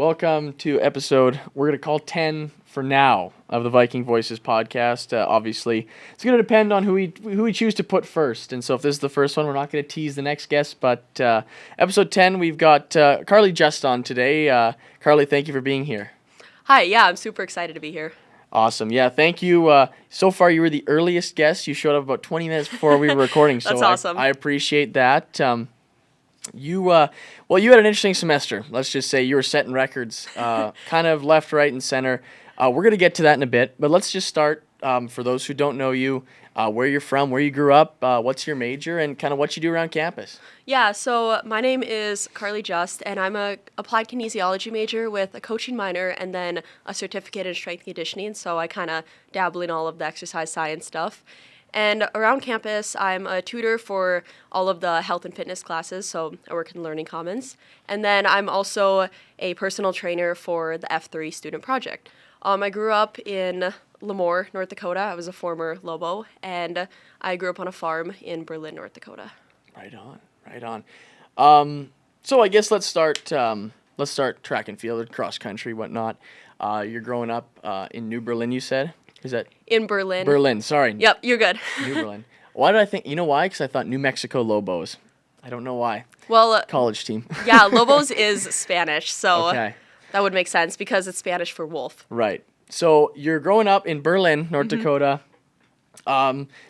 welcome to episode we're going to call 10 for now of the Viking Voices podcast. Obviously, it's going to depend on who we choose to put first. And so if this is the first one, we're not going to tease the next guest. But episode 10, we've got Carly Just on today. Carly, thank you for being here. Hi, yeah, I'm super excited to be here. Awesome. Yeah, thank you. So far, you were the earliest guest. You showed up about 20 minutes before we were recording. That's so awesome. I appreciate that. You had an interesting semester. Let's just say you were setting records, kind of left, right, and center. We're going to get to that in a bit, but let's just start, for those who don't know you, where you're from, where you grew up, what's your major, and kind of what you do around campus. Yeah, so my name is Carly Just, and I'm a applied kinesiology major with a coaching minor and then a certificate in strength and conditioning, so I kind of dabble in all of the exercise science stuff. And around campus, I'm a tutor for all of the health and fitness classes, so I work in Learning Commons. And then I'm also a personal trainer for the F3 student project. I grew up in Lemoore, North Dakota. I was a former Lobo, and I grew up on a farm in Berlin, North Dakota. Right on. So I guess let's start track and field, cross country, whatnot. You're growing up in New Berlin, you said? Is that in Berlin? Berlin, sorry. Yep, you're good. New Berlin. Why did I think? You know why? Because I thought New Mexico Lobos. I don't know why. Well, college team. Yeah, Lobos is Spanish, so okay. That would make sense because it's Spanish for wolf. Right. So you're growing up in Berlin, North Dakota.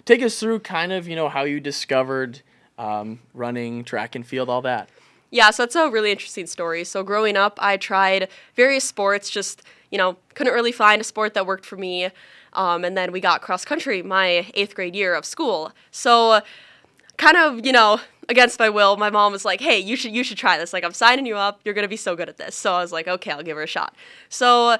Take us through kind of how you discovered running, track and field, all that. Yeah, so it's a really interesting story. So growing up, I tried various sports, just couldn't really find a sport that worked for me. And then we got cross country my 8th grade year of school. So kind of, against my will, my mom was like, hey, you should try this. Like, I'm signing you up. You're going to be so good at this. So I was like, okay, I'll give her a shot. So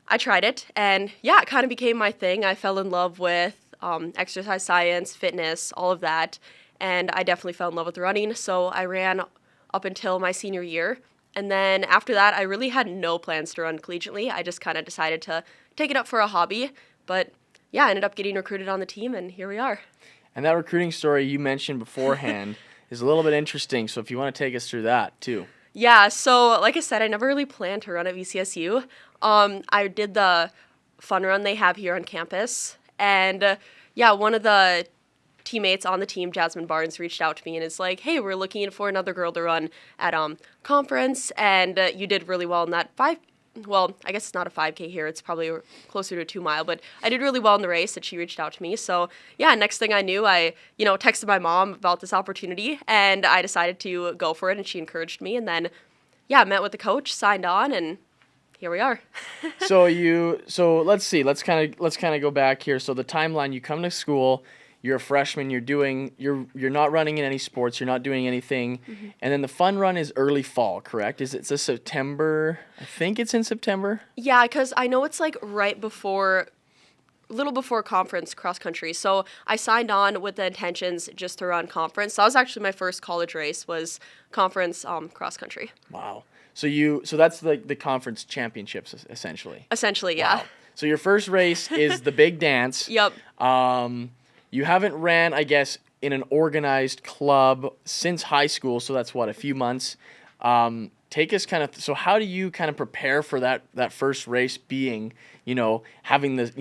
I tried it. And yeah, it kind of became my thing. I fell in love with exercise science, fitness, all of that. And I definitely fell in love with running. So I ran up until my senior year. And then after that, I really had no plans to run collegiately. I just kind of decided to take it up for a hobby. But yeah, I ended up getting recruited on the team, and here we are. And that recruiting story you mentioned beforehand is a little bit interesting. So if you want to take us through that too. Yeah, so like I said, I never really planned to run at VCSU. I did the fun run they have here on campus. And one of the teammates on the team, Jasmine Barnes, reached out to me and is like, hey, we're looking for another girl to run at conference, and you did really well in that I guess it's not a 5K here, it's probably closer to a 2 mile, but I did really well in the race that she reached out to me. So yeah, next thing I knew, I texted my mom about this opportunity, and I decided to go for it, and she encouraged me, and then I met with the coach, signed on, and here we are. So let's see, let's kind of go back here. So the timeline, you come to school, you're a freshman, you're not running in any sports, you're not doing anything, and then the fun run is early fall, correct? It's a September, I think it's in September? Yeah, because I know it's like right before, little before conference cross country, so I signed on with the intentions just to run conference. So that was actually my first college race, was conference cross country. Wow. So that's like the conference championships, essentially? Essentially, yeah. Wow. So your first race is the big dance. Yep. You haven't ran, I guess, in an organized club since high school, so that's a few months. Take us so how do you kind of prepare for that first race being, having the,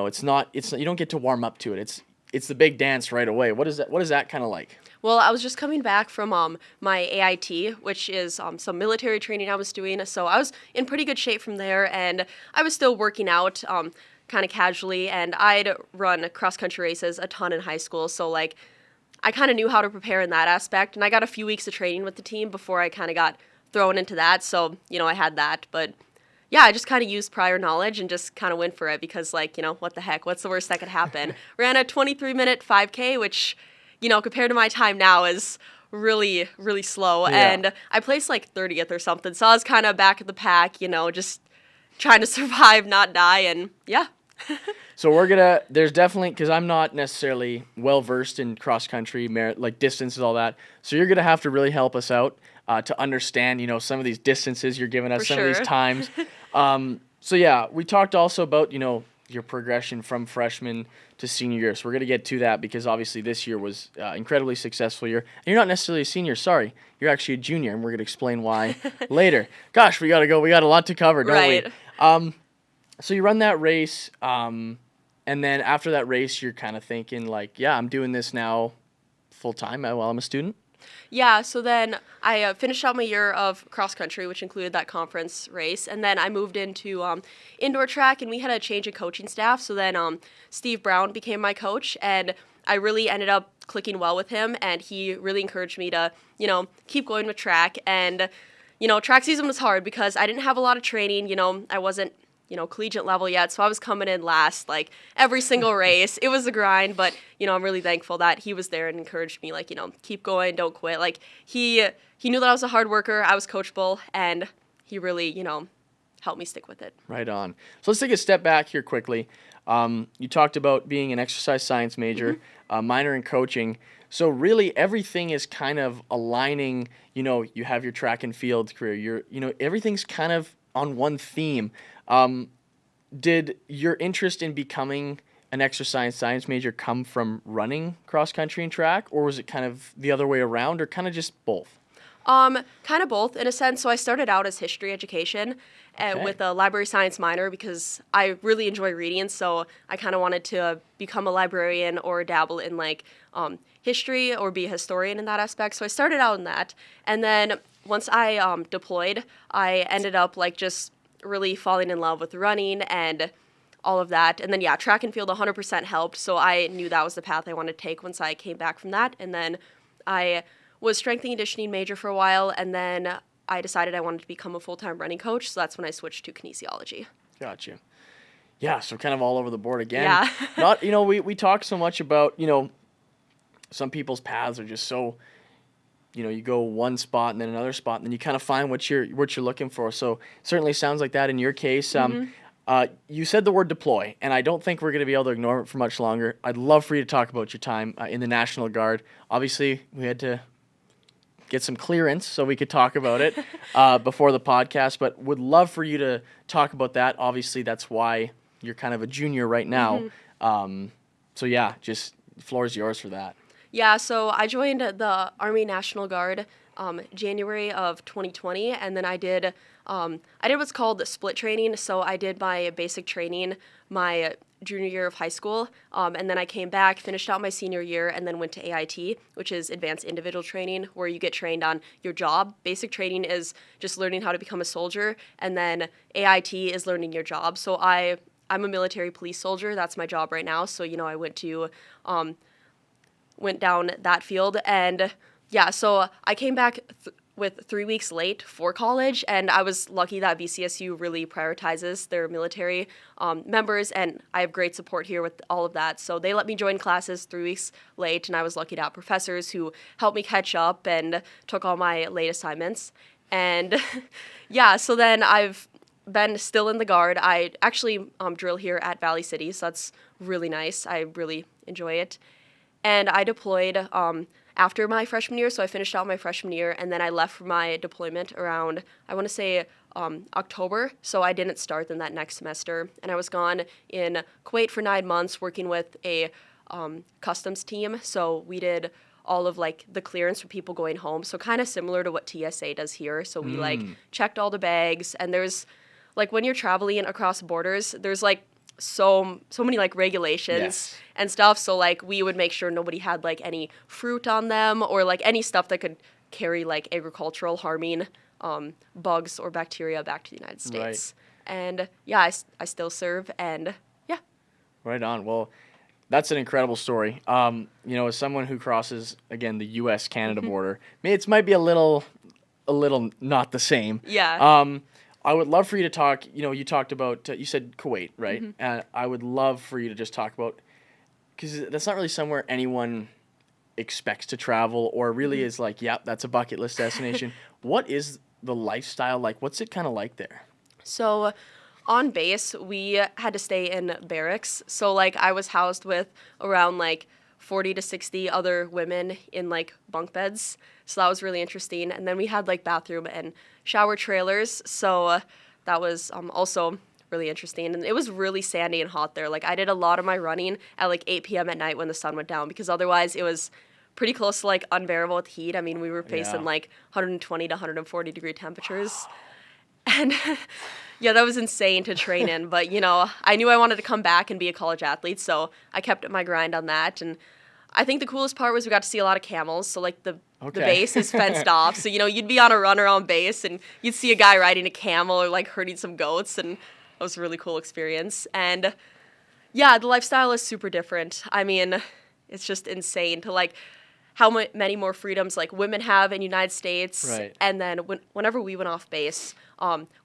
it's not, you don't get to warm up to it. It's the big dance right away. What is that kind of like? Well, I was just coming back from my AIT, which is some military training I was doing, so I was in pretty good shape from there, and I was still working out, kind of casually, and I'd run cross-country races a ton in high school, so like I kind of knew how to prepare in that aspect, and I got a few weeks of training with the team before I kind of got thrown into that, so I had that, but yeah, I just kind of used prior knowledge and just kind of went for it because what the heck, what's the worst that could happen? Ran a 23-minute 5K, which compared to my time now is really, really slow, and I placed like 30th or something, so I was kind of back of the pack, just trying to survive, not die, and yeah. So there's definitely, because I'm not necessarily well-versed in cross-country, like distances, all that, so you're going to have to really help us out to understand, some of these distances you're giving us, For some sure. of these times. So yeah, we talked also about, your progression from freshman to senior year. So we're going to get to that because obviously this year was incredibly successful year. And you're not necessarily a senior, sorry. You're actually a junior, and we're going to explain why later. Gosh, we got to go. We got a lot to cover, don't we? So you run that race, and then after that race, you're kind of thinking like, yeah, I'm doing this now full time while I'm a student. Yeah, so then I finished out my year of cross country, which included that conference race, and then I moved into indoor track, and we had a change in coaching staff. So then Steve Brown became my coach, and I really ended up clicking well with him, and he really encouraged me to, keep going with track. And, track season was hard because I didn't have a lot of training. I wasn't collegiate level yet. So I was coming in last, like, every single race. It was a grind, but, I'm really thankful that he was there and encouraged me, like, keep going, don't quit. Like, he knew that I was a hard worker, I was coachable, and he really, helped me stick with it. Right on. So let's take a step back here quickly. You talked about being an exercise science major, minor in coaching. So really everything is kind of aligning, you have your track and field career, everything's kind of on one theme. Did your interest in becoming an exercise science major come from running cross country and track, or was it kind of the other way around, or kind of just both? Kind of both in a sense. So I started out as history education with a library science minor because I really enjoy reading. So I kind of wanted to become a librarian or dabble in history or be a historian in that aspect. So I started out in that. And then once I deployed, I ended up just really falling in love with running and all of that. And then, track and field 100% helped. So I knew that was the path I wanted to take once I came back from that. And then I was strength and conditioning major for a while. And then I decided I wanted to become a full-time running coach. So that's when I switched to kinesiology. Gotcha. Yeah, so kind of all over the board again. Yeah. Not, we talk so much about, some people's paths are just so, you go one spot and then another spot, and then you kind of find what you're looking for. So certainly sounds like that in your case. You said the word deploy, and I don't think we're going to be able to ignore it for much longer. I'd love for you to talk about your time in the National Guard. Obviously, we had to get some clearance so we could talk about it before the podcast, but would love for you to talk about that. Obviously, that's why you're kind of a junior right now. So yeah, just the floor is yours for that. Yeah, so I joined the Army National Guard January of 2020, and then I did what's called split training. So I did my basic training my junior year of high school, and then I came back, finished out my senior year, and then went to AIT, which is Advanced Individual Training, where you get trained on your job. Basic training is just learning how to become a soldier, and then AIT is learning your job. So I'm a military police soldier. That's my job right now. So, I went down that field, and so I came back with 3 weeks late for college, and I was lucky that VCSU really prioritizes their military members, and I have great support here with all of that. So they let me join classes 3 weeks late, and I was lucky to have professors who helped me catch up and took all my late assignments. And so then I've been still in the Guard. I actually drill here at Valley City, so that's really nice. I really enjoy it. And I deployed after my freshman year, so I finished out my freshman year, and then I left for my deployment around, I want to say, October, so I didn't start in that next semester. And I was gone in Kuwait for 9 months working with a customs team, so we did all of the clearance for people going home, so kind of similar to what TSA does here. So we checked all the bags, and there's when you're traveling across borders, there's so many regulations and stuff, so we would make sure nobody had any fruit on them or any stuff that could carry agricultural harming bugs or bacteria back to the United States. Right. And I still serve, and right on. Well, that's an incredible story. As someone who crosses again the U.S. Canada border, it might be a little not the same. I would love for you to talk, you talked about, you said Kuwait, right? And I would love for you to just talk about, because that's not really somewhere anyone expects to travel or really is that's a bucket list destination. What is the lifestyle like? What's it kind of like there? So on base, we had to stay in barracks. So I was housed with around 40 to 60 other women in bunk beds. So that was really interesting. And then we had bathroom and shower trailers. So that was also really interesting. And it was really sandy and hot there. Like, I did a lot of my running at like 8 p.m. at night when the sun went down, because otherwise it was pretty close to like unbearable with heat. I mean, we were facing Yeah. like 120 to 140 degree temperatures. And yeah, that was insane to train in. But, you know, I knew I wanted to come back and be a college athlete, so I kept up my grind on that. And I think the coolest part was we got to see a lot of camels. So, like, the base is fenced off. So, you know, you'd be on a run around base and you'd see a guy riding a camel or, like, herding some goats. And that was a really cool experience. And, yeah, the lifestyle is super different. I mean, it's just insane to, like, how many more freedoms like women have in United States. Right. And then whenever we went off base,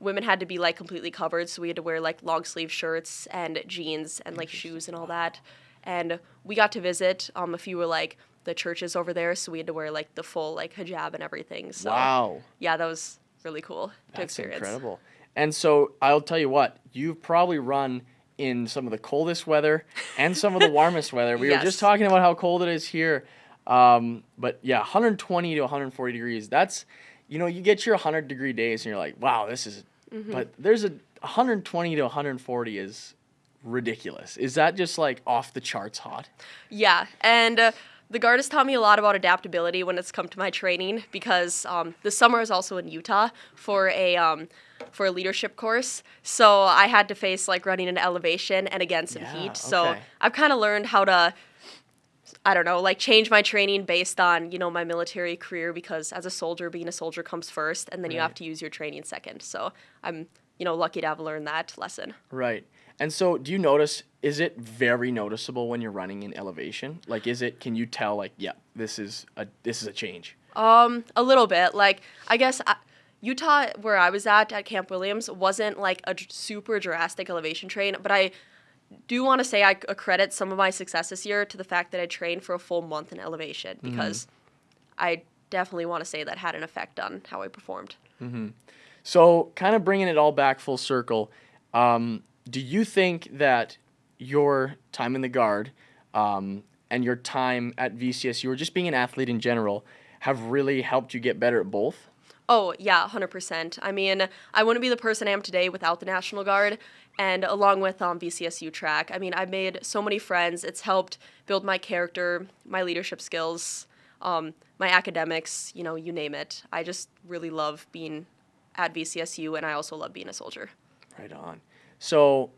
women had to be like completely covered, so we had to wear like long sleeve shirts and jeans and like shoes and all that. And we got to visit a few were like the churches over there, so we had to wear like the full like hijab and everything. So Wow. yeah, that was really cool to That's experience. incredible. And so I'll tell you what, you've probably run in some of the coldest weather and some of the warmest weather. We were Yes. just talking about how cold it is here. But yeah, 120 to 140 degrees. That's, you know, you get your 100-degree days and you're like, wow, this is, but there's 120 to 140 is ridiculous. Is that just like off the charts hot? Yeah, and the guard has taught me a lot about adaptability when it's come to my training, because this summer I was also in Utah for a leadership course. So I had to face like running into elevation and again some Yeah, heat. So okay. I've kind of learned how to, I don't know, like change my training based on, you know, my military career, because as a soldier, being a soldier comes first and then you Right. have to use your training second. So I'm, you know, lucky to have learned that lesson. Right. And so do you notice, is it very noticeable when you're running in elevation? Like, can you tell like, yeah, this is a change? A little bit. Like, I guess Utah, where I was at Camp Williams, wasn't like a super drastic elevation train, but I do want to say I accredit some of my success this year to the fact that I trained for a full month in elevation, because I definitely want to say that had an effect on how I performed. So kind of bringing it all back full circle, do you think that your time in the Guard and your time at VCSU, or just being an athlete in general, have really helped you get better at both? Oh, yeah, 100%. I mean, I wouldn't be the person I am today without the National Guard, and along with VCSU track. I mean, I've made so many friends. It's helped build my character, my leadership skills, my academics, you know, you name it. I just really love being at VCSU, and I also love being a soldier. Right on. So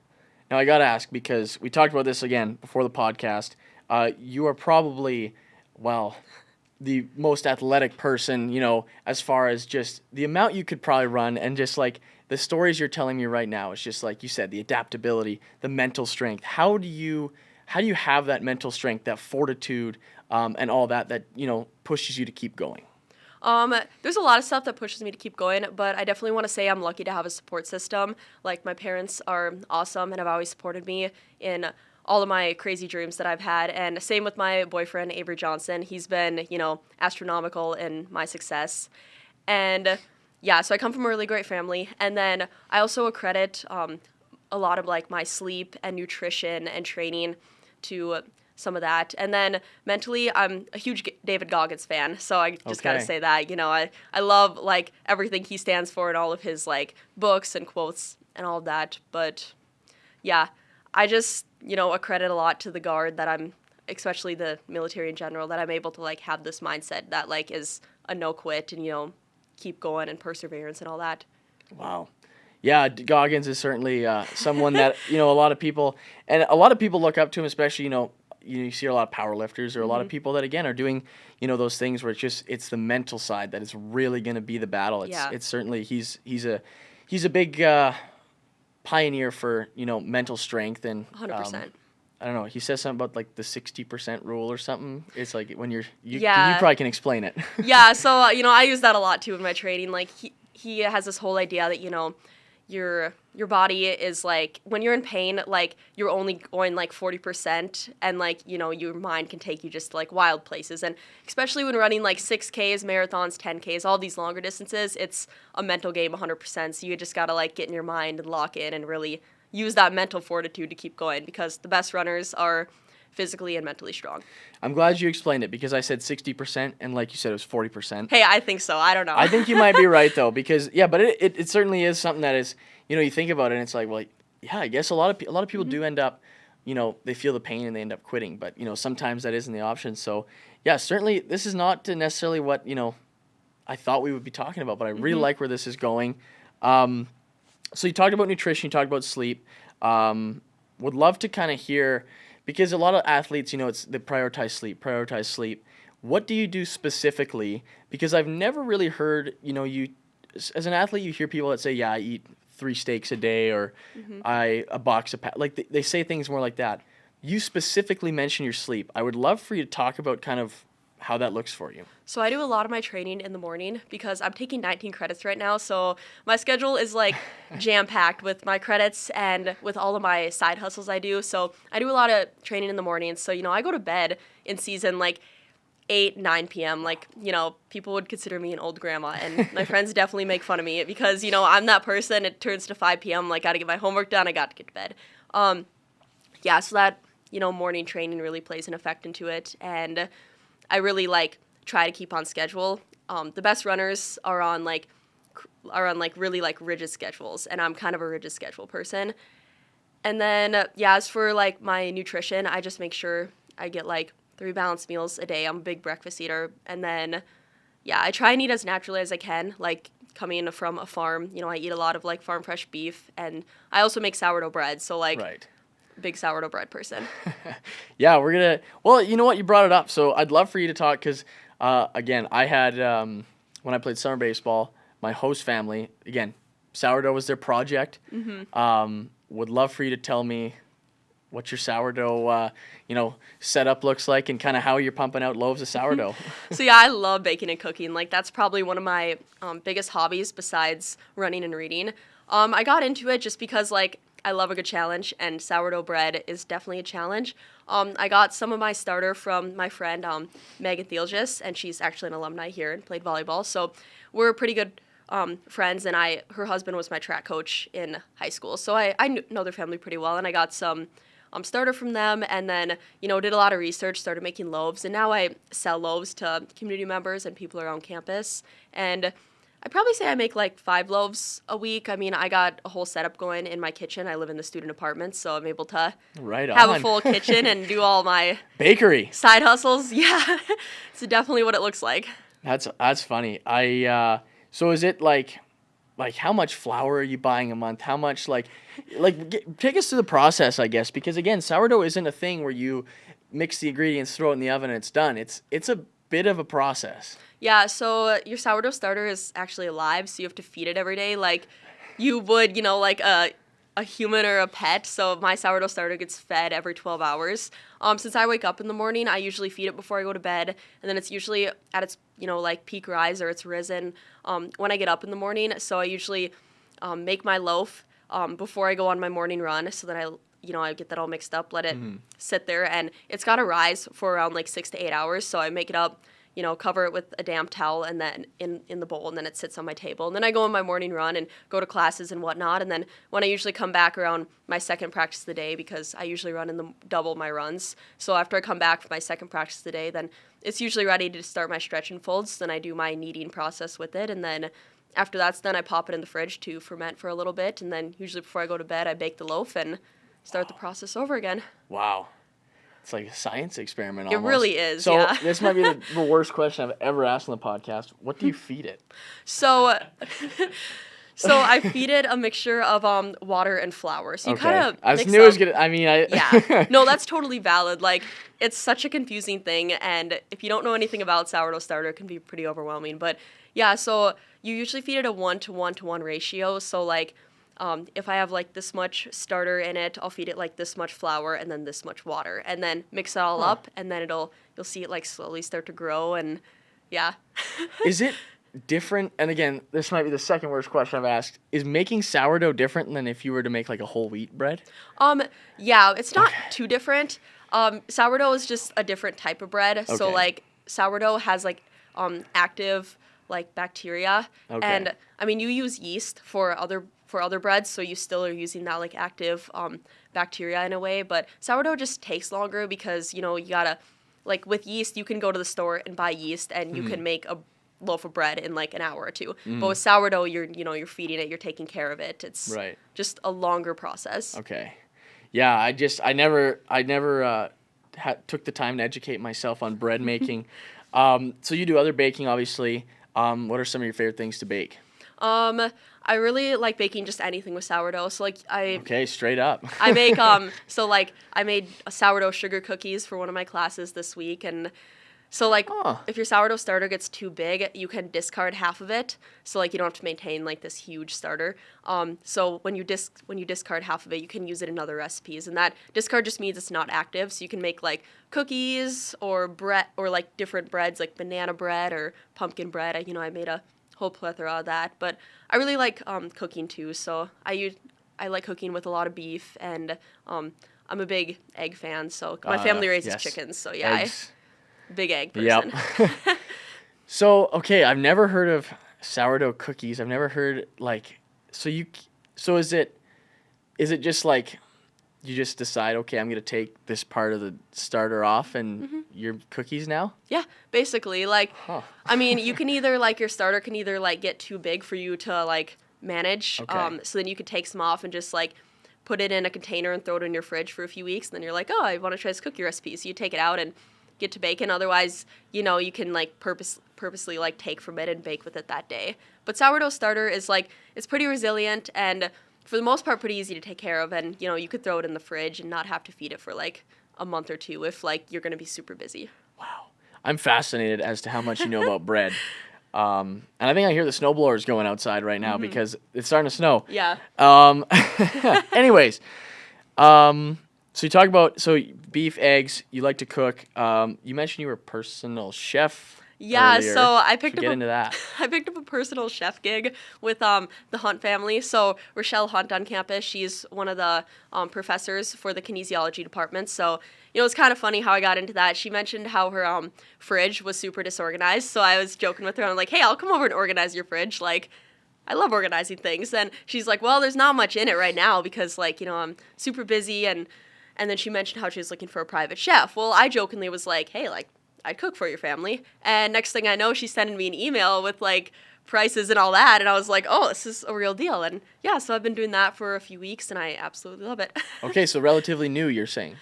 now I got to ask, because we talked about this again before the podcast. You are probably, well, the most athletic person, you know, as far as just the amount you could probably run, and just like the stories you're telling me right now. It's just like you said, the adaptability, the mental strength. How do you have that mental strength, that fortitude, and all that, you know, pushes you to keep going? There's a lot of stuff that pushes me to keep going, but I definitely want to say I'm lucky to have a support system. Like, my parents are awesome and have always supported me in all of my crazy dreams that I've had. And same with my boyfriend, Avery Johnson. He's been, you know, astronomical in my success. And yeah, so I come from a really great family. And then I also accredit a lot of like my sleep and nutrition and training to some of that. And then mentally, I'm a huge David Goggins fan, so I just gotta Okay. say that, you know, I love like everything he stands for and all of his like books and quotes and all of that. But yeah, I just, you know, accredit a lot to the Guard, that I'm, especially the military in general, that I'm able to like have this mindset that like is a no quit and, you know, keep going and perseverance and all that. Wow. Yeah, Goggins is certainly someone that, you know, a lot of people look up to him, especially, you see a lot of power lifters, or a lot of people that, again, are doing, you know, those things where it's the mental side that is really going to be the battle. It's certainly, he's a big pioneer for, you know, mental strength. And 100%. I don't know, he says something about like the 60% rule or something. It's like when you Yeah. probably can explain it. Yeah, so, you know, I use that a lot too in my training. Like, he has this whole idea that, you know, your body is like, when you're in pain, like, you're only going like 40%, and like, you know, your mind can take you just like wild places. And especially when running like 6Ks, marathons, 10Ks, all these longer distances, it's a mental game 100%. So you just gotta like get in your mind and lock in and really use that mental fortitude to keep going, because the best runners are physically and mentally strong. I'm glad you explained it, because I said 60%, and like you said, it was 40%. Hey, I think so. I don't know. I think you might be right, though, because, yeah, but it certainly is something that is, you know, you think about it, and it's like, well, yeah, I guess a lot of people do end up, they feel the pain and they end up quitting, but sometimes that isn't the option. So yeah, certainly this is not necessarily what I thought we would be talking about, but I really like where this is going. So you talked about nutrition, you talked about sleep. Would love to kind of hear, because a lot of athletes, it's they prioritize sleep, prioritize sleep. What do you do specifically? Because I've never really heard, you as an athlete, you hear people that say, yeah, I eat 3 steaks a day, or a box of like they say things more like that. You specifically mention your sleep. I would love for you to talk about kind of how that looks for you. So I do a lot of my training in the morning because I'm taking 19 credits right now. So my schedule is like jam-packed with my credits and with all of my side hustles I do. So I do a lot of training in the morning. So, I go to bed in season like 8, 9 p.m. Like, people would consider me an old grandma, and my friends definitely make fun of me because, I'm that person. It turns to 5 p.m. Like, got to get my homework done. I got to get to bed. Yeah, so that, morning training really plays an effect into it. And I really try to keep on schedule. The best runners are on really rigid schedules, and I'm kind of a rigid schedule person. And then as for my nutrition, I just make sure I get 3 balanced meals a day. I'm a big breakfast eater, and then I try and eat as naturally as I can. Coming from a farm, I eat a lot of farm fresh beef, and I also make sourdough bread. So Right. big sourdough bread person. Yeah, we're gonna. Well, you know what? You brought it up, so I'd love for you to talk because, again, I had when I played summer baseball, my host family, again, sourdough was their project. Would love for you to tell me what your sourdough, setup looks like, and kind of how you're pumping out loaves of sourdough. So I love baking and cooking. That's probably one of my biggest hobbies besides running and reading. I got into it just because I love a good challenge, and sourdough bread is definitely a challenge. I got some of my starter from my friend Megan Thielgis, and she's actually an alumni here and played volleyball. So we're pretty good friends, and her husband was my track coach in high school. So I know their family pretty well, and I got some starter from them, and then, did a lot of research, started making loaves, and now I sell loaves to community members and people around campus. And I'd probably say I make 5 loaves a week. I mean, I got a whole setup going in my kitchen. I live in the student apartment, so I'm able to have a full kitchen and do all my bakery side hustles. Yeah, it's definitely what it looks like. That's funny. So is it how much flour are you buying a month? How much take us through the process, I guess, because again, sourdough isn't a thing where you mix the ingredients, throw it in the oven, and it's done. It's a bit of a process. Yeah, so your sourdough starter is actually alive, so you have to feed it every day like you would, a human or a pet. So my sourdough starter gets fed every 12 hours. Since I wake up in the morning, I usually feed it before I go to bed, and then it's usually at its, peak rise, or it's risen when I get up in the morning. So I usually make my loaf before I go on my morning run, so that I get that all mixed up, let it sit there, and it's got to rise for around 6 to 8 hours. So I make it up, cover it with a damp towel, and then in the bowl, and then it sits on my table. And then I go on my morning run and go to classes and whatnot. And then when I usually come back around my second practice of the day, because I usually run in the double my runs. So after I come back for my second practice of the day, then it's usually ready to start my stretch and folds. Then I do my kneading process with it, and then after that's done, I pop it in the fridge to ferment for a little bit. And then usually before I go to bed, I bake the loaf and start the process over again. Wow. It's like a science experiment almost. It really is, so yeah. This might be the worst question I've ever asked on the podcast. What do you feed it? So I feed it a mixture of water and flour. So you kind of I knew it was gonna. Yeah. No, that's totally valid. It's such a confusing thing, and if you don't know anything about sourdough starter, it can be pretty overwhelming. But yeah, so you usually feed it a 1-to-1-to-1 ratio. So if I have this much starter in it, I'll feed it this much flour and then this much water, and then mix it all up, and then you'll see it slowly start to grow, and yeah. Is it different? And again, this might be the second worst question I've asked. Is making sourdough different than if you were to make a whole wheat bread? Yeah, it's not too different. Sourdough is just a different type of bread. Okay. So sourdough has active bacteria, and I mean you use yeast for other breads, so you still are using that active bacteria in a way, but sourdough just takes longer because you gotta with yeast you can go to the store and buy yeast, and you can make a loaf of bread in like an hour or two. But with sourdough, you're feeding it, you're taking care of it. It's Right. just a longer process. Okay. Yeah, I never took the time to educate myself on bread making. So you do other baking, obviously. What are some of your favorite things to bake? I really like baking just anything with sourdough. So like Okay, straight up. I make so like I made sourdough sugar cookies for one of my classes this week, and so like Huh. if your sourdough starter gets too big, you can discard half of it. So like you don't have to maintain like this huge starter. So when you discard half of it, you can use it in other recipes, and that discard just means it's not active. So you can make like cookies or bread or like different breads like banana bread or pumpkin bread. I made a whole plethora of that, but I really like cooking too. So I like cooking with a lot of beef, and I'm a big egg fan. So my family raises yes. chickens, so yeah, Eggs. big egg person. Yep. So, okay, I've never heard of sourdough cookies. I've never heard so is it just like you just decide, okay, I'm going to take this part of the starter off and your cookies now? Yeah, basically, like, Huh. I mean, you can either like your starter can either like get too big for you to like manage, Okay. so then you could take some off and just like put it in a container and throw it in your fridge for a few weeks, and then you're like, oh, I want to try this cookie recipe, so you take it out and get to baking. Otherwise, you can like purposely like take from it and bake with it that day. But sourdough starter is like it's pretty resilient and for the most part pretty easy to take care of, and you could throw it in the fridge and not have to feed it for like a month or two if like you're gonna be super busy. Wow. I'm fascinated as to how much you know about bread. And I think I hear the snowblowers going outside right now because it's starting to snow. Yeah. Anyways, so you talk about beef, eggs. You like to cook. You mentioned you were a personal chef. Yeah, earlier. so I picked Get into that. I picked up a personal chef gig with the Hunt family. So Rochelle Hunt on campus, she's one of the professors for the kinesiology department. So it's kind of funny how I got into that. She mentioned how her fridge was super disorganized. So I was joking with her. I'm like, hey, I'll come over and organize your fridge. Like, I love organizing things. And she's like, well, there's not much in it right now because like I'm super busy. And then she mentioned how she was looking for a private chef. Well, I jokingly was like, hey, like, I'd cook for your family. And next thing I know, she's sending me an email with like prices and all that. And I was like, oh, this is a real deal. And yeah, so I've been doing that for a few weeks and I absolutely love it. Okay, so relatively new, you're saying.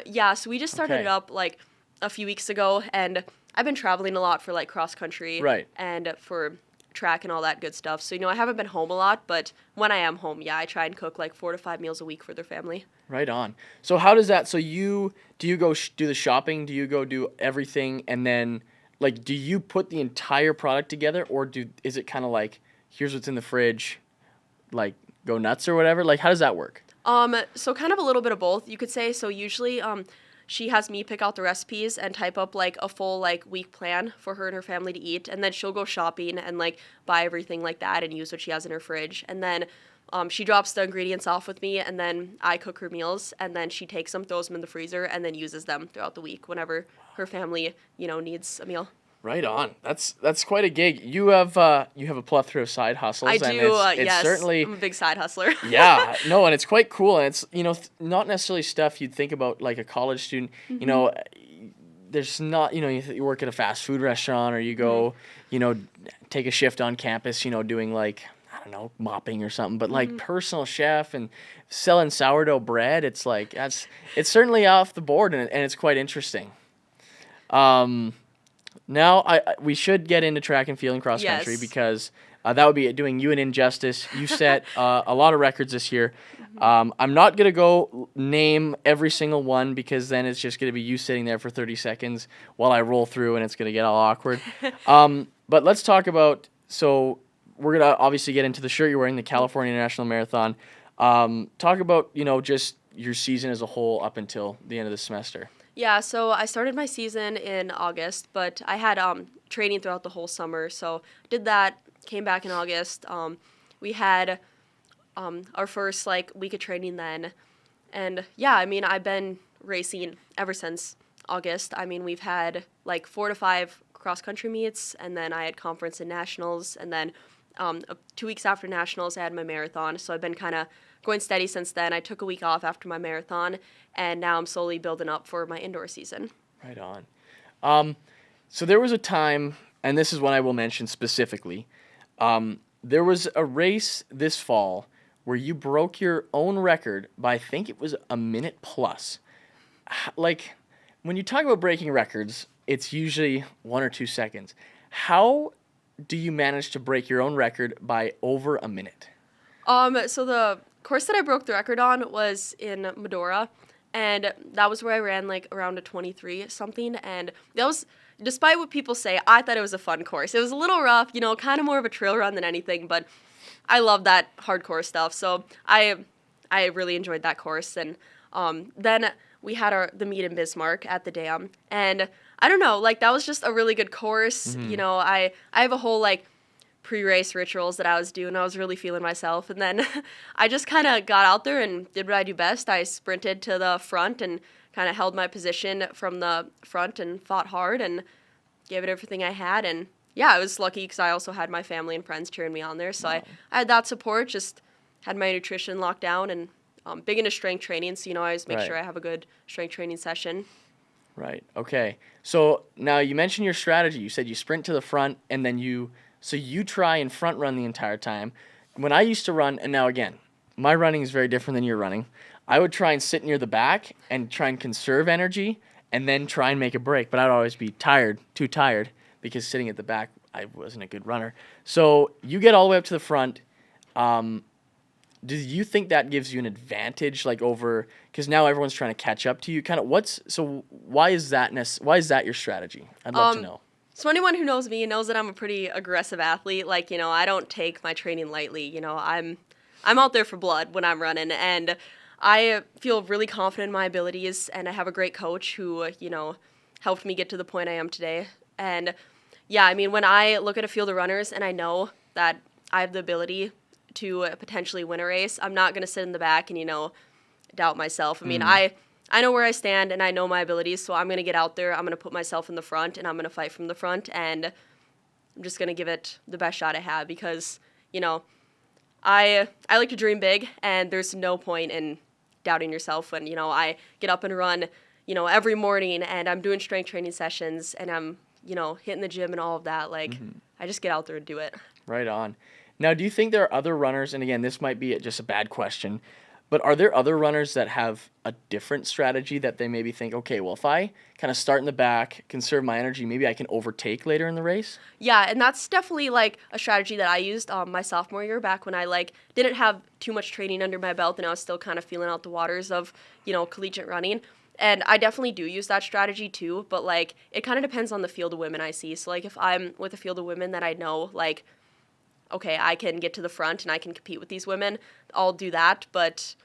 Yeah, so we just started Okay. it up like a few weeks ago, and I've been traveling a lot for like cross country. Right. And for track and all that good stuff. So, I haven't been home a lot, but when I am home, yeah, I try and cook like 4 to 5 meals a week for their family. Right on. So how does that? So do you go do the shopping? Do you go do everything, and then like do you put the entire product together, or is it kind of like here's what's in the fridge, like go nuts or whatever? Like how does that work? So kind of a little bit of both, you could say. So usually, she has me pick out the recipes and type up like a full like week plan for her and her family to eat, and then she'll go shopping and like buy everything like that and use what she has in her fridge, and then she drops the ingredients off with me, and then I cook her meals, and then she takes them, throws them in the freezer, and then uses them throughout the week whenever her family needs a meal. Right on. That's quite a gig. You have a plethora of side hustles. I do. And it's Yes, certainly. I'm a big side hustler. Yeah, no, and it's quite cool, and it's not necessarily stuff you'd think about like a college student. There's not you work at a fast food restaurant, or you go take a shift on campus, doing like I don't know, mopping or something, but like personal chef and selling sourdough bread, it's like it's certainly off the board, and it's quite interesting. Now we should get into track and field and cross country Yes. because that would be doing you an injustice. You set a lot of records this year. I'm not going to go name every single one because then it's just going to be you sitting there for 30 seconds while I roll through and it's going to get all awkward. But let's talk about, so we're going to obviously get into the shirt you're wearing, the California International Marathon. Talk about, just your season as a whole up until the end of the semester. Yeah, so I started my season in August, but I had training throughout the whole summer. So did that, came back in August. We had our first week of training then. And yeah, I mean, I've been racing ever since August. I mean, we've had 4 to 5 cross-country meets, and then I had conference and nationals, and then 2 weeks after nationals, I had my marathon. So I've been kind of going steady since then. I took a week off after my marathon, and now I'm slowly building up for my indoor season. Right on. So there was a time, and this is one I will mention specifically. There was a race this fall where you broke your own record by, I think it was a minute plus. Like, when you talk about breaking records, it's usually 1 or 2 seconds. How do you manage to break your own record by over a minute? So the course that I broke the record on was in Medora, and that was where I ran like around a 23 something, and that was, despite what people say, I thought it was a fun course. It was a little rough, kind of more of a trail run than anything, but I love that hardcore stuff, so I really enjoyed that course. And then we had the meet in Bismarck at the dam, and I don't know, like, that was just a really good course. I have a whole like pre-race rituals that I was doing. I was really feeling myself, and then I just kind of got out there and did what I do best. I sprinted to the front and kind of held my position from the front and fought hard and gave it everything I had. And yeah, I was lucky because I also had my family and friends cheering me on there, so I had that support. Just had my nutrition locked down, and big into strength training, so I always make sure I have a good strength training session. Right. Okay. So now you mentioned your strategy. You said you sprint to the front, and then you try and front run the entire time. When I used to run, and now again, my running is very different than your running. I would try and sit near the back and try and conserve energy, and then try and make a break. But I'd always be too tired, because sitting at the back, I wasn't a good runner. So you get all the way up to the front. Do you think that gives you an advantage, like, over, because now everyone's trying to catch up to you? Kind of why is that your strategy? I'd love to know. So anyone who knows me knows that I'm a pretty aggressive athlete. Like, I don't take my training lightly. I'm out there for blood when I'm running, and I feel really confident in my abilities, and I have a great coach who, helped me get to the point I am today. And yeah, I mean, when I look at a field of runners and I know that I have the ability to potentially win a race, I'm not going to sit in the back and, doubt myself. I mean, I know where I stand and I know my abilities, so I'm going to get out there, I'm going to put myself in the front, and I'm going to fight from the front, and I'm just going to give it the best shot I have, because, I like to dream big, and there's no point in doubting yourself when, I get up and run, every morning, and I'm doing strength training sessions, and I'm, hitting the gym and all of that. Like, I just get out there and do it. Right on. Now, do you think there are other runners, and again, this might be just a bad question, but are there other runners that have a different strategy that they maybe think, okay, well, if I kind of start in the back, conserve my energy, maybe I can overtake later in the race? Yeah, and that's definitely like a strategy that I used my sophomore year, back when I didn't have too much training under my belt, and I was still kind of feeling out the waters of, collegiate running. And I definitely do use that strategy too, but it kind of depends on the field of women I see. So if I'm with a field of women that I know, okay, I can get to the front and I can compete with these women, I'll do that. But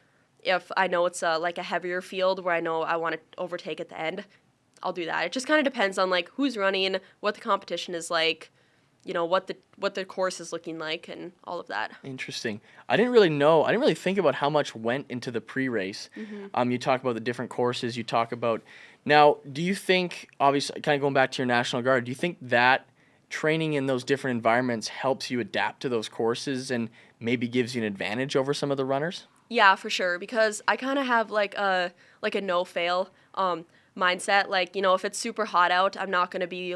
if I know it's a heavier field where I know I want to overtake at the end, I'll do that. It just kind of depends on who's running, what the competition is like, what the course is looking like, and all of that. Interesting. I didn't really think about how much went into the pre-race. You talk about the different courses. You talk about, now, do you think, obviously, kind of going back to your National Guard, do you think that training in those different environments helps you adapt to those courses and maybe gives you an advantage over some of the runners? Yeah, for sure, because I kind of have a no-fail mindset. If it's super hot out, I'm not going to be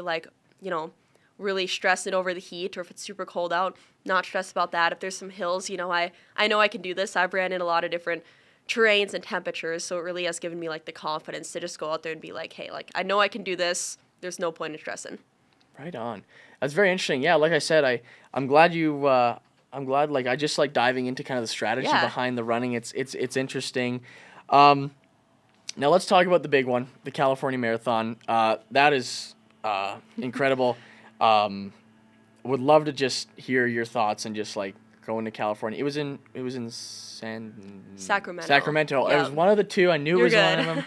really stressing over the heat, or if it's super cold out, not stressed about that. If there's some hills, I know I can do this. I've ran in a lot of different terrains and temperatures, so it really has given me the confidence to just go out there and be hey, I know I can do this. There's no point in stressing. Right on. That's very interesting. Yeah, like I said, I'm glad I just like diving into kind of the strategy behind the running. It's interesting. Now let's talk about the big one, the California Marathon. That is incredible. Would love to just hear your thoughts and just going to California. It was in Sacramento. Yep. It was one of the two. I knew it was one of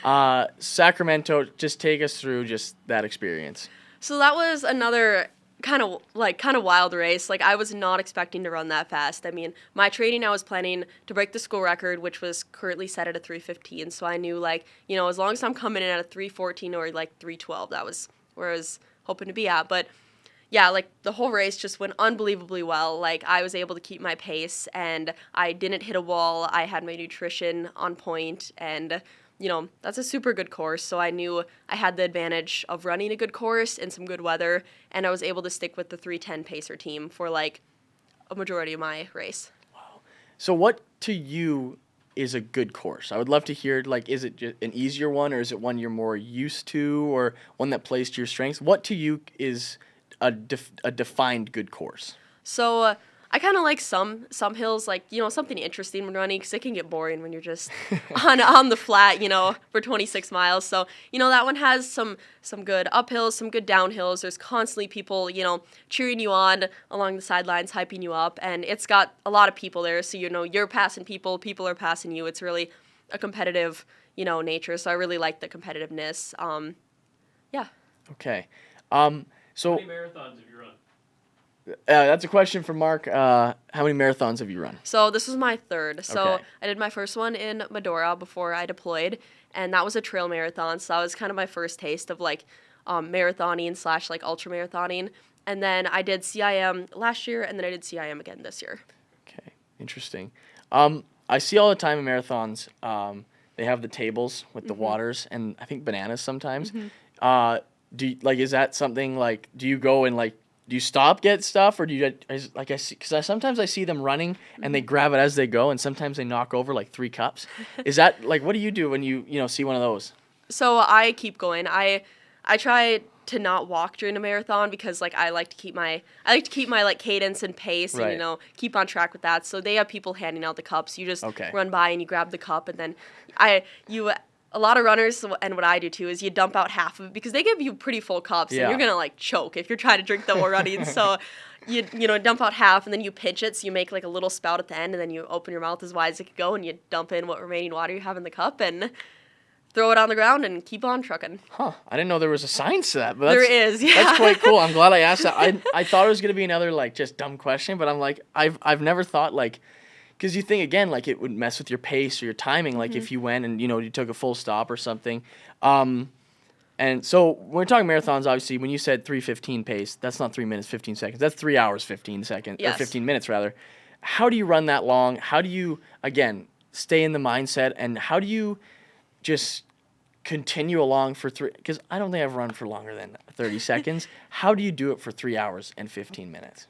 them. Sacramento. Just take us through just that experience. So that was another kind of wild race. I was not expecting to run that fast. I mean, my training, I was planning to break the school record, which was currently set at a 3:15. So I knew as long as I'm coming in at a 3:14 or 3:12, that was where I was hoping to be at. But yeah, the whole race just went unbelievably well. I was able to keep my pace, and I didn't hit a wall. I had my nutrition on point, and that's a super good course. So I knew I had the advantage of running a good course in some good weather, and I was able to stick with the 3:10 pacer team for like a majority of my race. So what to you is a good course? I would love to hear, like, is it just an easier one, or is it one you're more used to, or one that plays to your strengths? What to you is a defined good course? So I kind of like some hills, like, something interesting when running, because it can get boring when you're just on the flat, for 26 miles. So, that one has some good uphills, some good downhills. There's constantly people, cheering you on along the sidelines, hyping you up. And it's got a lot of people there. So, you're passing people, people are passing you. It's really a competitive, nature. So I really like the competitiveness. Yeah. Okay. How many marathons have you run? That's a question for Mark. How many marathons have you run? So this was my third. So Okay. I did my first one in Medora before I deployed, and that was a trail marathon. So that was kind of my first taste of like marathoning / like ultra marathoning. And then I did CIM last year, and then I did CIM again this year. Okay, interesting. I see all the time in marathons, they have the tables with the waters and I think bananas sometimes. Is that something like, do you go and like, do you stop, get stuff, or do you, like I see, because sometimes I see them running and they grab it as they go, and sometimes they knock over like 3 cups. Is that like, what do you do when you see one of those? So I keep going. I try to not walk during a marathon because like I like to keep my like cadence and pace Right. and keep on track with that. So they have people handing out the cups. You just Okay. run by and you grab the cup, and then a lot of runners, and what I do too, is you dump out half of it because they give you pretty full cups Yeah. and you're gonna like choke if you're trying to drink them while running. So you dump out half and then you pinch it, so you make like a little spout at the end, and then you open your mouth as wide as it could go and you dump in what remaining water you have in the cup and throw it on the ground and keep on trucking. Huh. I didn't know there was a science to that, but There is, yeah. That's quite cool. I'm glad I asked that. I thought it was going to be another like just dumb question, but I'm like, I've never thought like, because you think again like it would mess with your pace or your timing, like if you went and you took a full stop or something. And so when we're talking marathons, obviously when you said 3:15 pace, that's not 3 minutes 15 seconds. That's 3 hours 15 seconds or Yes. 15 minutes rather. How do you run that long? How do you again stay in the mindset, and how do you just continue along for 3? Because I don't think I've run for longer than 30 seconds. How do you do it for 3 hours and 15 minutes?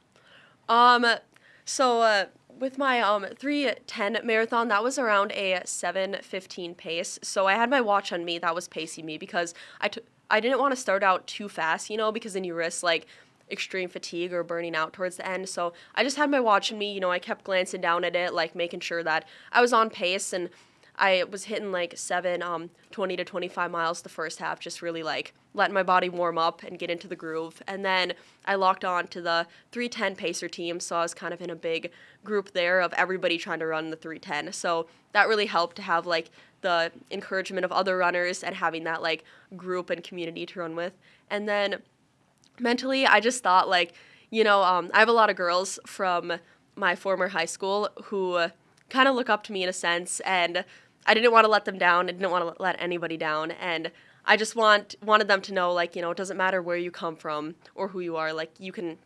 So with my 3:10 marathon, that was around a 7:15 pace. So I had my watch on me that was pacing me because I didn't want to start out too fast, because then you risk like extreme fatigue or burning out towards the end. So I just had my watch on me, I kept glancing down at it, like making sure that I was on pace, and I was hitting like 20 to 25 miles the first half, just really like letting my body warm up and get into the groove. And then I locked on to the 3:10 pacer team, so I was kind of in a big group there of everybody trying to run the 3:10. So that really helped to have like the encouragement of other runners and having that like group and community to run with. And then mentally, I just thought like, I have a lot of girls from my former high school who kind of look up to me in a sense, and I didn't want to let them down. I didn't want to let anybody down, and I just wanted them to know, like, it doesn't matter where you come from or who you are, like, you can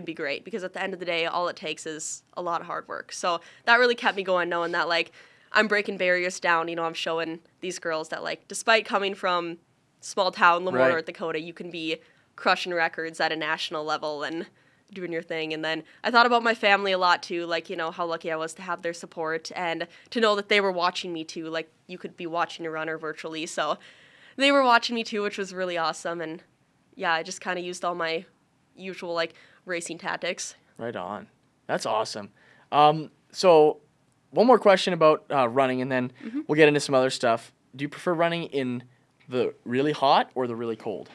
be great, because at the end of the day, all it takes is a lot of hard work. So that really kept me going, knowing that, like, I'm breaking barriers down. I'm showing these girls that, like, despite coming from small town Lemoore, Right. North Dakota, you can be crushing records at a national level and doing your thing. And then I thought about my family a lot too, like, how lucky I was to have their support and to know that they were watching me too. Like, you could be watching a runner virtually, so they were watching me too, which was really awesome. And yeah, I just kind of used all my usual like racing tactics. Right on. That's awesome. So one more question about running, and then we'll get into some other stuff. Do you prefer running in the really hot or the really cold?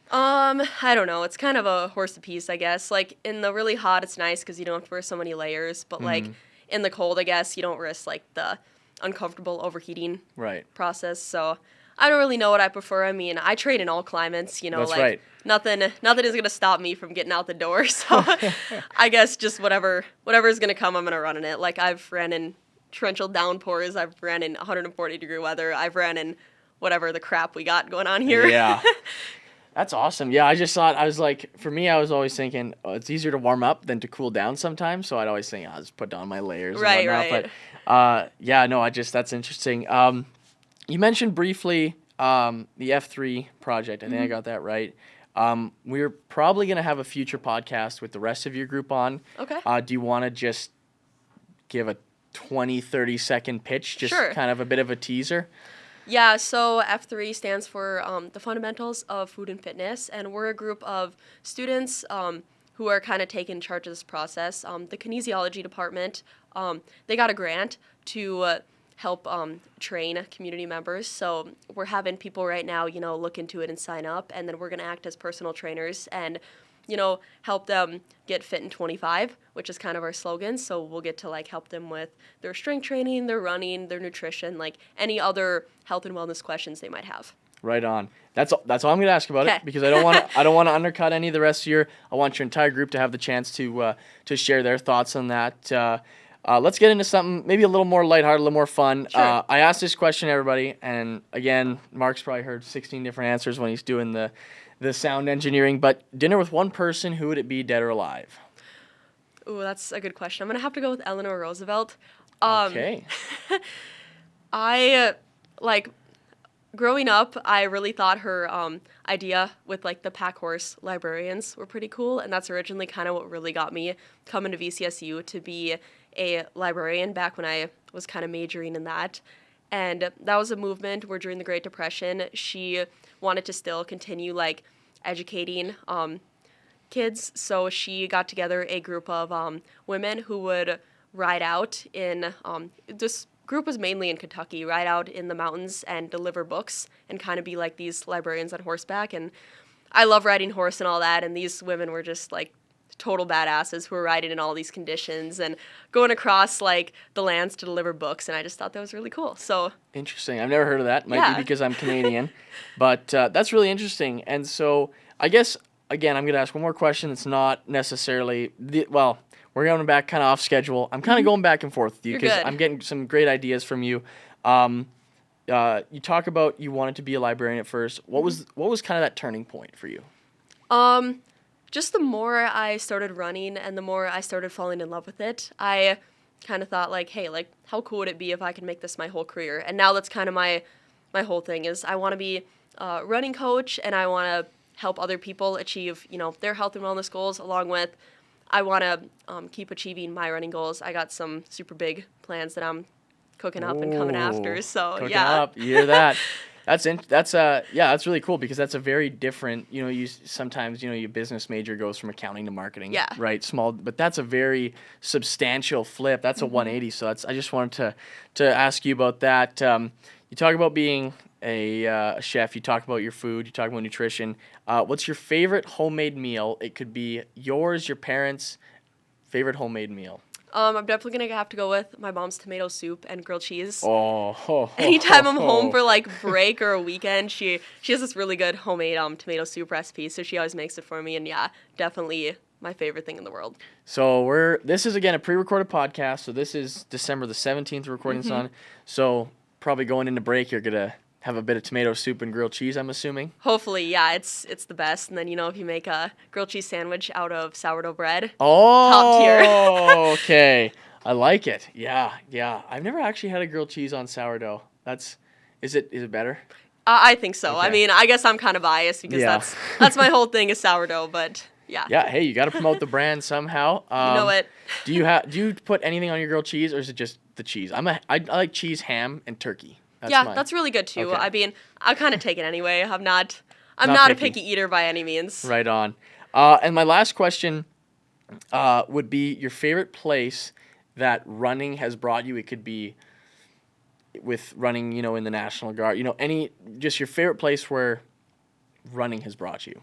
I don't know. It's kind of a horse apiece, I guess. Like, in the really hot, it's nice because you don't have to wear so many layers. But, like, in the cold, I guess, you don't risk, like, the uncomfortable overheating Right. process. So, I don't really know what I prefer. I mean, I train in all climates, That's like, right. nothing is going to stop me from getting out the door. So, I guess just whatever is going to come, I'm going to run in it. Like, I've ran in torrential downpours. I've ran in 140-degree weather. I've ran in whatever the crap we got going on here. Yeah. That's awesome. Yeah, I just thought, I was like, for me, I was always thinking, it's easier to warm up than to cool down sometimes. So I'd always think, I'll just put down my layers Right, and whatnot. right. But yeah, no, that's interesting. You mentioned briefly the F3 project. I think I got that right. We're probably going to have a future podcast with the rest of your group on. Okay. Do you want to just give a 20, 30-second pitch, just Sure. kind of a bit of a teaser? Yeah, so F3 stands for the Fundamentals of Food and Fitness, and we're a group of students who are kind of taking charge of this process. The kinesiology department, they got a grant to help train community members. So we're having people right now, look into it and sign up, and then we're going to act as personal trainers and, help them get fit in 25, which is kind of our slogan. So we'll get to help them with their strength training, their running, their nutrition, any other health and wellness questions they might have. Right on. That's all I'm going to ask about Okay. it, because I don't want to undercut any of the rest of your. I want your entire group to have the chance to share their thoughts on that. Let's get into something maybe a little more lighthearted, a little more fun. Sure. I asked this question to everybody, and again, Mark's probably heard 16 different answers when he's doing the sound engineering. But dinner with one person, who would it be, dead or alive? Ooh, that's a good question. I'm going to have to go with Eleanor Roosevelt. Okay. I, growing up, I really thought her idea with, the pack horse librarians were pretty cool, and that's originally kind of what really got me coming to VCSU to be a librarian back when I was kind of majoring in that. And that was a movement where during the Great Depression, she wanted to still continue, educating kids. So she got together a group of women who would ride out in, this group was mainly in Kentucky, ride out in the mountains and deliver books and kind of be like these librarians on horseback. And I love riding horse and all that. And these women were just total badasses who were riding in all these conditions and going across the lands to deliver books, and I just thought that was really cool. So Interesting. I've never heard of that. Might Yeah. be because I'm Canadian, but that's really interesting. And so I guess again, I'm going to ask one more question that's not necessarily we're going back kind of off schedule. I'm kind of going back and forth with you You're because good. I'm getting some great ideas from you. You talk about you wanted to be a librarian at first. What was kind of that turning point for you? Just the more I started running and the more I started falling in love with it, I kind of thought hey, how cool would it be if I could make this my whole career? And now that's kind of my whole thing is I want to be a running coach, and I want to help other people achieve, their health and wellness goals, along with I want to keep achieving my running goals. I got some super big plans that I'm cooking up and coming after. So Cooking yeah. up. You hear that? That's really cool, because that's a very different, you sometimes, your business major goes from accounting to marketing. Yeah. Right. Small, but that's a very substantial flip. That's a 180. So I just wanted to ask you about that. You talk about being a chef. You talk about your food. You talk about nutrition. What's your favorite homemade meal? It could be yours, your parents' favorite homemade meal. I'm definitely going to have to go with my mom's tomato soup and grilled cheese. Oh. Anytime I'm home for break or a weekend, she has this really good homemade tomato soup recipe, so she always makes it for me, and yeah, definitely my favorite thing in the world. So this is again a pre-recorded podcast. So this is December the 17th. We're recording this on. So probably going into break, you're gonna have a bit of tomato soup and grilled cheese, I'm assuming. Hopefully, yeah, it's the best. And then if you make a grilled cheese sandwich out of sourdough bread, Oh, top tier. Okay. I like it. Yeah. I've never actually had a grilled cheese on sourdough. Is it better? I think so. Okay. I mean, I guess I'm kind of biased because Yeah. that's my whole thing is sourdough, but yeah. Yeah. Hey, you got to promote the brand somehow. You know it. Do you put anything on your grilled cheese, or is it just the cheese? I like cheese, ham, and turkey. That's really good too. Okay. I mean, I kind of take it anyway. I'm not Not a picky. picky eater by any means. Right on. And my last question would be your favorite place that running has brought you. It could be with running, in the National Guard. Just your favorite place where running has brought you.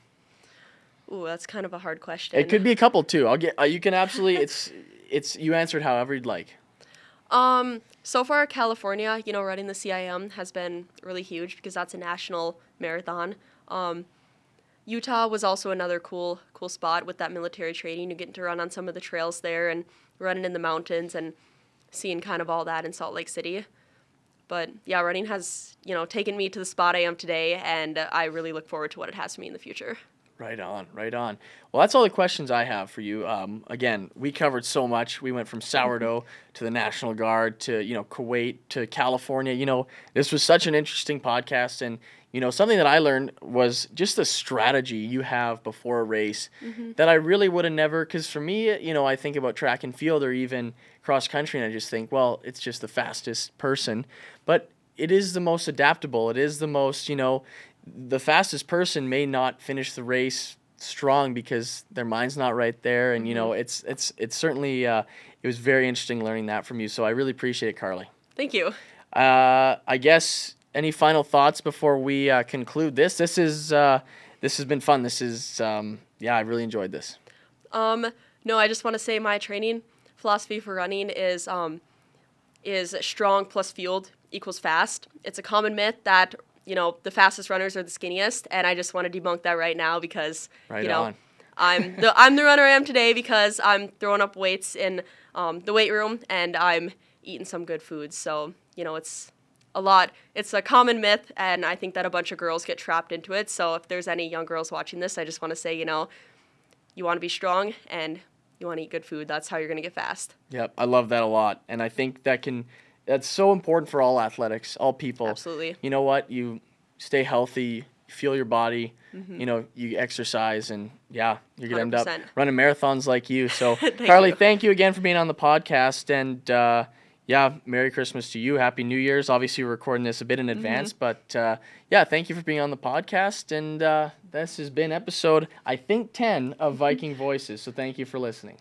Ooh, that's kind of a hard question. It could be a couple too. You can absolutely. It's you answered however you'd like. So far, California, running the CIM has been really huge because that's a national marathon. Utah was also another cool spot with that military training. You get to run on some of the trails there and running in the mountains and seeing kind of all that in Salt Lake City. But yeah, running has, taken me to the spot I am today, and I really look forward to what it has for me in the future. Right on, right on. Well, that's all the questions I have for you. Again, we covered so much. We went from sourdough to the National Guard to, Kuwait to California. This was such an interesting podcast. And, something that I learned was just the strategy you have before a race that I really would have never, because for me, I think about track and field or even cross country and I just think, well, it's just the fastest person. But it is the most adaptable. It is the most, the fastest person may not finish the race strong because their mind's not right there. And, it's certainly, it was very interesting learning that from you. So I really appreciate it, Carly. Thank you. I guess any final thoughts before we conclude this? This has been fun. This is, I really enjoyed this. No, I just want to say my training philosophy for running is strong plus fueled equals fast. It's a common myth that the fastest runners are the skinniest, and I just want to debunk that right now because on. I'm the runner I am today because I'm throwing up weights in the weight room and I'm eating some good food. So it's a common myth, and I think that a bunch of girls get trapped into it. So if there's any young girls watching this, I just want to say you want to be strong and you want to eat good food. That's how you're going to get fast. Yep, I love that a lot, and I think that's so important for all athletics, all people. Absolutely. You know what? You stay healthy, you feel your body, you exercise, and you're going to end up 100%. running marathons like you. So, Thank Carly, you. thank you again for being on the podcast, and Merry Christmas to you. Happy New Year's. Obviously, we're recording this a bit in advance, but thank you for being on the podcast, and this has been episode, I think, 10 of Viking Voices, so thank you for listening.